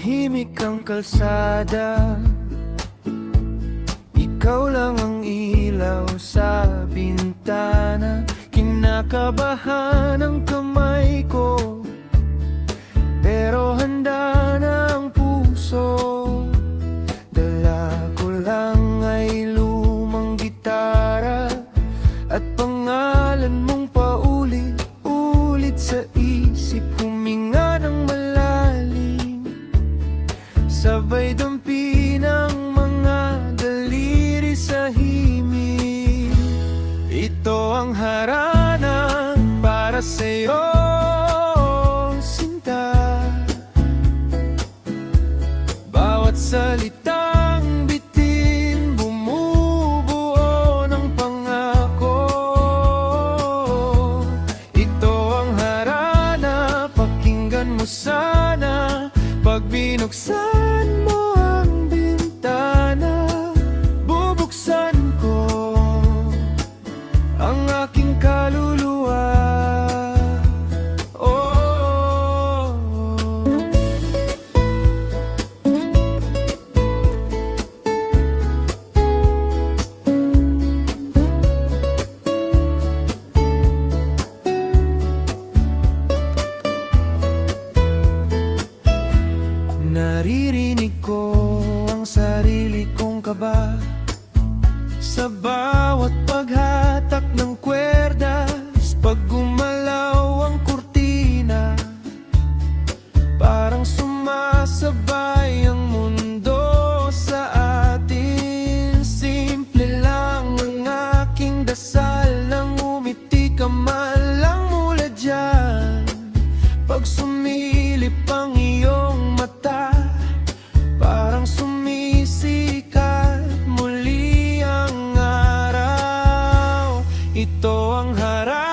Tahimik ang kalsada, ikaw lang ang ilaw sa bintana. Kinakabahan ang kamay ko, pero handa na ang puso. Dala ko lang ay lumang gitara at pangalan mong paulit-ulit sa isip. Huminga ng malalim, sabay dampi ng mga daliri sa himig. Ito ang harana para sa'yo, sinta. Bawat salitang bitin bumubuo ng pangako. Ito ang harana, pakinggan mo sana. Pag binuksan mo ang bintana, bubuksan ko ang aking kaluluwa. Oh, naririnig ko ang sarili kong kaba sa bawat paghatak ng kwerdas. Pag gumalaw ang kurtina, parang sumasabay ang mundo sa atin. Simple lang ang aking dasal, nang umiti ka man lang mula dyan. Pag sumilip ang iyong mata, parang sumisikat muli ang araw. Ito ang harap